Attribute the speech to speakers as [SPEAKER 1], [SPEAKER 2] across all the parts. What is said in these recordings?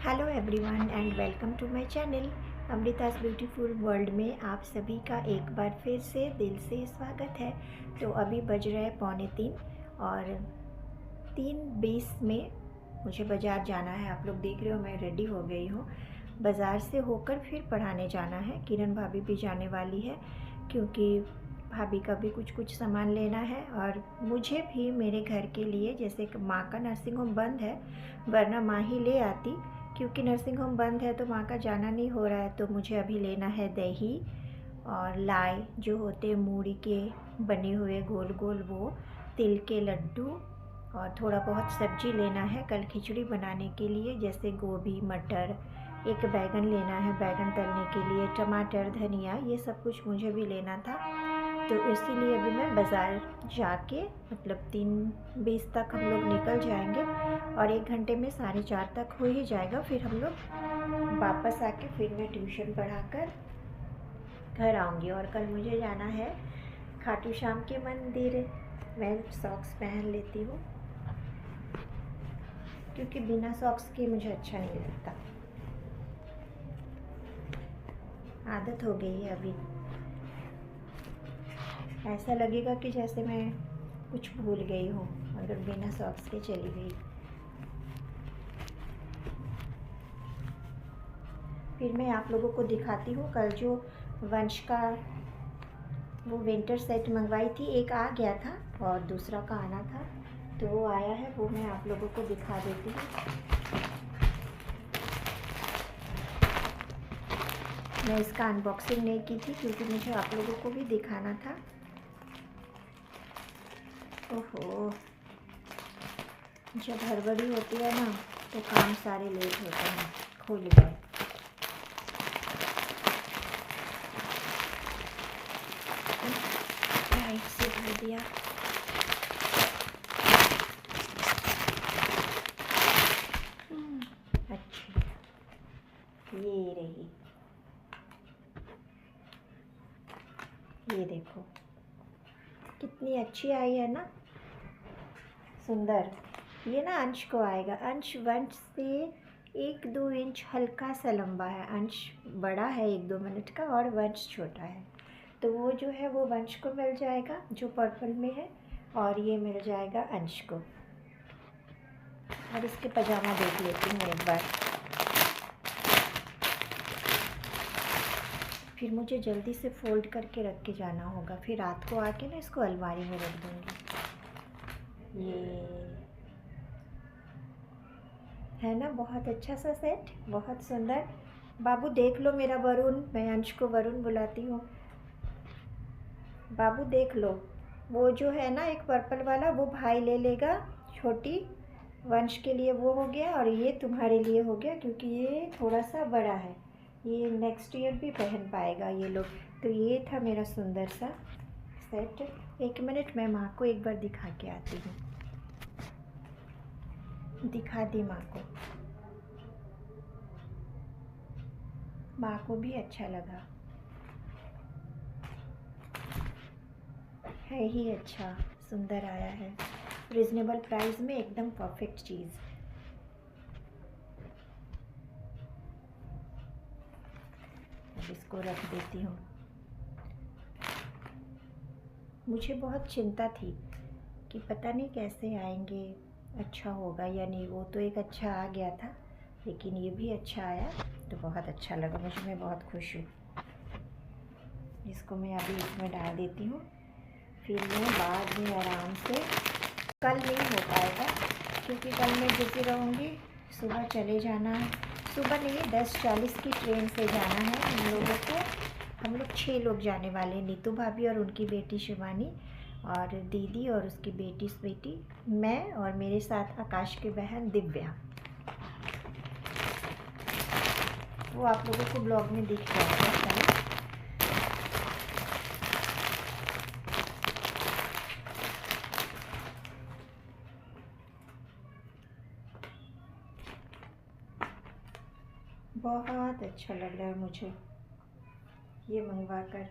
[SPEAKER 1] Hello everyone and welcome to my channel Amrita's beautiful world में आप सभी का एक बार फिर से दिल से स्वागत है। तो अभी बज रहे हैं 2:45 और 3:20 में मुझे बाज़ार जाना है। आप लोग देख रहे हो मैं रेडी हो गई हूँ। बाज़ार से होकर फिर पढ़ाने जाना है। किरण भाभी भी जाने वाली है क्योंकि भाभी का भी कुछ सामान लेना है और मुझे भी मेरे घर के लिए, जैसे कि माँ का नर्सिंग होम बंद है, वरना माँ ही ले आती। क्योंकि नर्सिंग होम बंद है तो माँ का जाना नहीं हो रहा है, तो मुझे अभी लेना है दही और लाई जो होते हैं मूढ़ी के बने हुए गोल गोल, वो तिल के लड्डू और थोड़ा बहुत सब्जी लेना है कल खिचड़ी बनाने के लिए, जैसे गोभी मटर, एक बैगन लेना है बैगन तलने के लिए, टमाटर धनिया, ये सब कुछ मुझे भी लेना था। तो इसीलिए अभी मैं बाज़ार जाके मतलब 3:20 तक हम लोग निकल जाएंगे और 1 घंटे में 4:30 तक हो ही जाएगा। फिर हम लोग वापस आके फिर मैं ट्यूशन पढ़ाकर घर आऊँगी। और कल मुझे जाना है खाटू श्याम के मंदिर। मैं सॉक्स पहन लेती हूँ क्योंकि बिना सॉक्स के मुझे अच्छा नहीं लगता। आदत हो गई है अभी, ऐसा लगेगा कि जैसे मैं कुछ भूल गई हूँ अगर बिना सॉक्स के चली गई। फिर मैं आप लोगों को दिखाती हूँ कल जो वंश का वो विंटर सेट मंगवाई थी, एक आ गया था और दूसरा का आना था, तो वो आया है, वो मैं आप लोगों को दिखा देती हूँ। मैं इसका अनबॉक्सिंग नहीं की थी क्योंकि मुझे आप लोगों को भी दिखाना था। ओहो, जब हड़बड़ी होती है ना तो काम सारे लेट होते हैं। खुल गए। लाइट से भर दिया। अच्छा, ये रही, ये देखो कितनी अच्छी आई है ना, सुंदर। ये ना अंश को आएगा। अंश वंश से 1-2 इंच हल्का सा लंबा है। अंश बड़ा है 1-2 मिनट का और वंश छोटा है, तो वो जो है वो वंश को मिल जाएगा जो पर्पल में है, और ये मिल जाएगा अंश को। और इसके पजामा देख लेती हूँ एक बार। फिर मुझे जल्दी से फोल्ड करके रख के जाना होगा, फिर रात को आके ना इसको अलमारी में रख दूँगी। ये है ना बहुत अच्छा सा सेट, बहुत सुंदर। बाबू देख लो मेरा वरुण, मैं अंश को वरुण बुलाती हूँ। बाबू देख लो, वो जो है ना एक पर्पल वाला, वो भाई ले लेगा, छोटी वंश के लिए वो हो गया और ये तुम्हारे लिए हो गया क्योंकि ये थोड़ा सा बड़ा है, ये नेक्स्ट ईयर भी पहन पाएगा ये लोग। तो ये था मेरा सुंदर सा सेट। 1 मिनट मैं माँ को एक बार दिखा के आती हूँ। दिखा दी माँ को, माँ को भी अच्छा लगा, है ही अच्छा, सुंदर आया है, रिजनेबल प्राइस में एकदम परफेक्ट चीज़। अब इसको रख देती हूँ। मुझे बहुत चिंता थी कि पता नहीं कैसे आएंगे, अच्छा होगा या नहीं। वो तो एक अच्छा आ गया था, लेकिन ये भी अच्छा आया तो बहुत अच्छा लगा मुझे, मैं बहुत खुश हूँ। इसको मैं अभी इसमें डाल देती हूँ, फिर मैं बाद में आराम से, कल नहीं हो पाएगा क्योंकि कल मैं बिज़ी रहूँगी। सुबह चले जाना है, सुबह नहीं 10:40 की ट्रेन से जाना है हम लोगों को। हम लोग 6 लोग जाने वाले हैं, नीतू भाभी और उनकी बेटी शिवानी और दीदी और उसकी बेटी स्वीटी, मैं और मेरे साथ आकाश की बहन दिव्या। वो आप लोगों को ब्लॉग में दिख जाएगा कल। बहुत अच्छा लग रहा है मुझे ये मंगवा कर।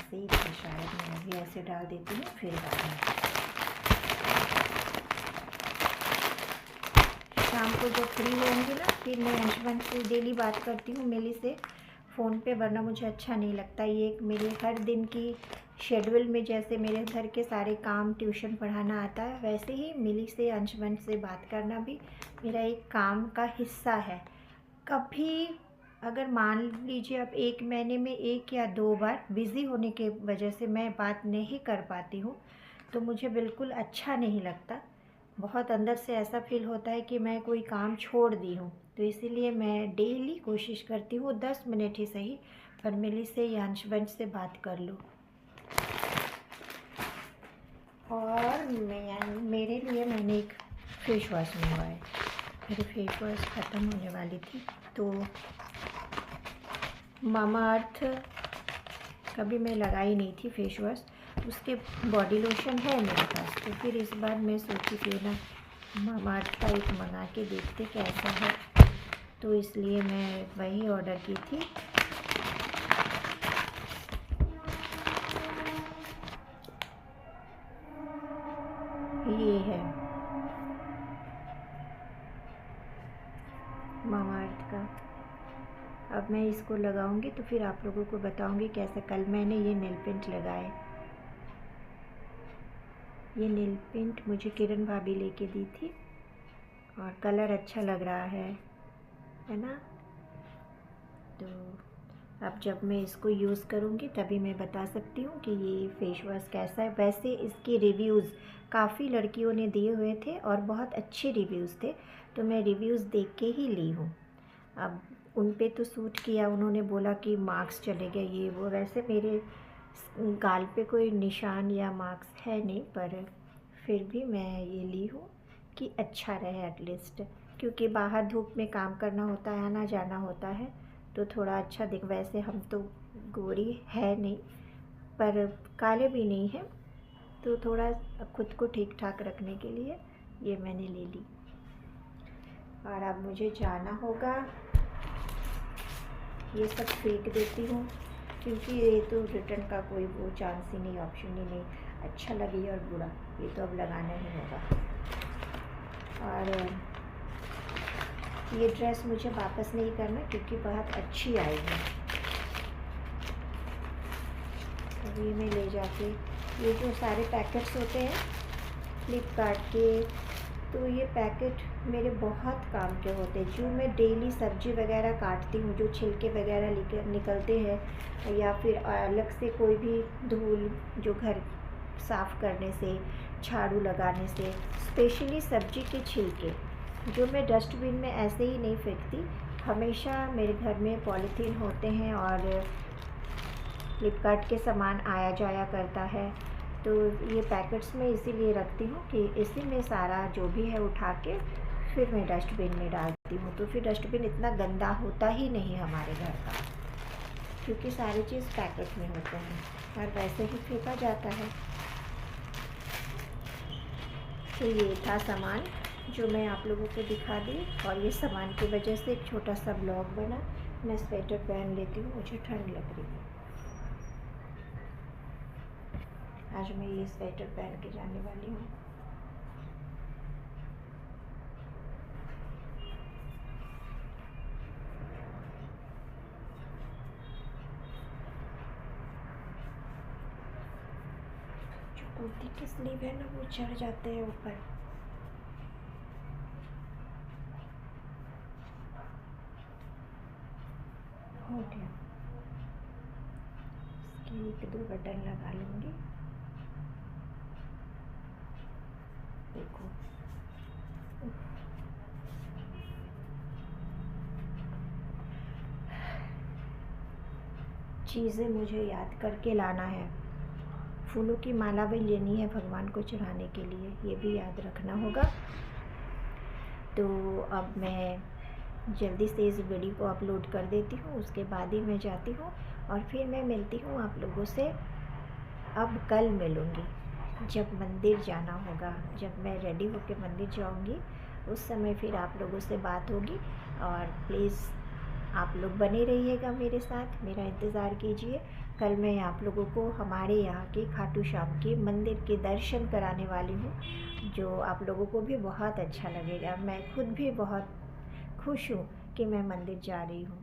[SPEAKER 1] ऐसे ही था शायद, मैं अभी ऐसे डाल देती हूँ फिर बाद में। शाम को जब फ्री होंगी ना फिर मैं अंशुमन से डेली बात करती हूँ, मिली से फ़ोन पे, वरना मुझे अच्छा नहीं लगता। ये एक मेरे हर दिन की शेड्यूल में, जैसे मेरे घर के सारे काम, ट्यूशन पढ़ाना आता है, वैसे ही मिली से, अंशुमन से बात करना भी मेरा एक काम का हिस्सा है। कभी अगर मान लीजिए अब 1 महीने में 1 या 2 बार बिज़ी होने के वजह से मैं बात नहीं कर पाती हूँ तो मुझे बिल्कुल अच्छा नहीं लगता। बहुत अंदर से ऐसा फील होता है कि मैं कोई काम छोड़ दी हूँ। तो इसीलिए मैं डेली कोशिश करती हूँ 10 मिनट ही सही, पर मिली से या अंशुमन से बात कर लूँ। और मेरे लिए मैंने एक फेस वॉश मंगवाया। मेरी फेस वॉश ख़त्म होने वाली थी तो मामाअर्थ कभी मैं लगाई नहीं थी फेस वॉश, उसके बॉडी लोशन है मेरे पास, तो फिर इस बार मैं सोची क्यों ना मामाअर्थ का एक मंगा के देखते कैसा है, तो इसलिए मैं वही ऑर्डर की थी। ये है मामाअर्थ का। अब मैं इसको लगाऊंगी तो फिर आप लोगों को बताऊंगी कैसा। कल मैंने ये नेल पेंट लगाए। ये नेल पेंट मुझे किरण भाभी लेके दी थी और कलर अच्छा लग रहा है ना। तो अब जब मैं इसको यूज़ करूँगी तभी मैं बता सकती हूँ कि ये फेस वॉश कैसा है। वैसे इसके रिव्यूज़ काफ़ी लड़कियों ने दिए हुए थे और बहुत अच्छे रिव्यूज़ थे, तो मैं रिव्यूज़ देख के ही ली हूँ। अब उन पे तो सूट किया, उन्होंने बोला कि मार्क्स चले गए ये वो। वैसे मेरे गाल पे कोई निशान या मार्क्स है नहीं, पर फिर भी मैं ये ली हूँ कि अच्छा रहे एटलीस्ट, क्योंकि बाहर धूप में काम करना होता है, आना जाना होता है, तो थोड़ा अच्छा दिख। वैसे हम तो गोरी है नहीं पर काले भी नहीं है, तो थोड़ा खुद को ठीक ठाक रखने के लिए ये मैंने ले ली। और अब मुझे जाना होगा, ये सब फेंक देती हूँ क्योंकि ये तो रिटर्न का कोई वो चांस ही नहीं, ऑप्शन ही नहीं। अच्छा लगे और बुरा, ये तो अब लगाना ही होगा। और ये ड्रेस मुझे वापस नहीं करना क्योंकि बहुत अच्छी आएगी। अभी मैं ले जाके, ये जो सारे पैकेट्स होते हैं फ्लिपकार्ट के, तो ये पैकेट मेरे बहुत काम के होते हैं। जो मैं डेली सब्ज़ी वगैरह काटती हूँ, जो छिलके वगैरह निकलते हैं, या फिर अलग से कोई भी धूल जो घर साफ़ करने से, झाड़ू लगाने से, स्पेशली सब्ज़ी के छिलके जो मैं डस्टबिन में ऐसे ही नहीं फेंकती, हमेशा मेरे घर में पॉलीथीन होते हैं और फ्लिपकार्ट के सामान आया जाया करता है। तो ये पैकेट्स में इसीलिए रखती हूँ कि इसी में सारा जो भी है उठा के फिर मैं डस्टबिन में डालती हूँ। तो फिर डस्टबिन इतना गंदा होता ही नहीं हमारे घर का, क्योंकि सारी चीज़ पैकेट में होते हैं और वैसे ही फेंका जाता है। तो ये था सामान जो मैं आप लोगों को दिखा दी, और ये सामान की वजह से एक छोटा सा ब्लॉग बना। मैं स्वेटर पहन लेती हूँ, मुझे ठंड लग रही है। आज मैं ये स्वेटर पहन के जाने वाली हूँ। जो कुर्ती के स्लीव है ना, वो चढ़ जाते हैं ऊपर। हो गया, इसके 1-2 बटन लगा लूँगी। देखो, चीज़ें मुझे याद करके लाना है। फूलों की माला भी लेनी है भगवान को चढ़ाने के लिए, ये भी याद रखना होगा। तो अब मैं जल्दी से इस वीडियो को अपलोड कर देती हूँ, उसके बाद ही मैं जाती हूँ और फिर मैं मिलती हूँ आप लोगों से। अब कल मिलूँगी जब मंदिर जाना होगा, जब मैं रेडी होकर मंदिर जाऊँगी, उस समय फिर आप लोगों से बात होगी। और प्लीज़ आप लोग बने रहिएगा मेरे साथ, मेरा इंतज़ार कीजिए। कल मैं आप लोगों को हमारे यहाँ के खाटू श्याम के मंदिर के दर्शन कराने वाली हूँ, जो आप लोगों को भी बहुत अच्छा लगेगा। मैं खुद भी बहुत खुश हूँ कि मैं मंदिर जा रही हूँ।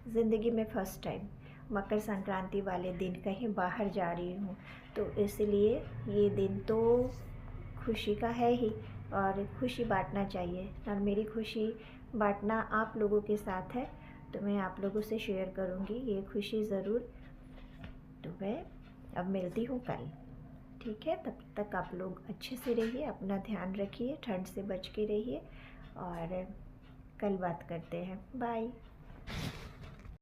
[SPEAKER 1] ज़िंदगी में फ़र्स्ट टाइम मकर संक्रांति वाले दिन कहीं बाहर जा रही हूँ, तो इसलिए ये दिन तो खुशी का है ही, और खुशी बांटना चाहिए, और मेरी खुशी बांटना आप लोगों के साथ है, तो मैं आप लोगों से शेयर करूँगी ये खुशी ज़रूर। तो मैं अब मिलती हूँ कल, ठीक है? तब तक आप लोग अच्छे से रहिए, अपना ध्यान रखिए, ठंड से बच के रहिए, और कल बात करते हैं। बाय।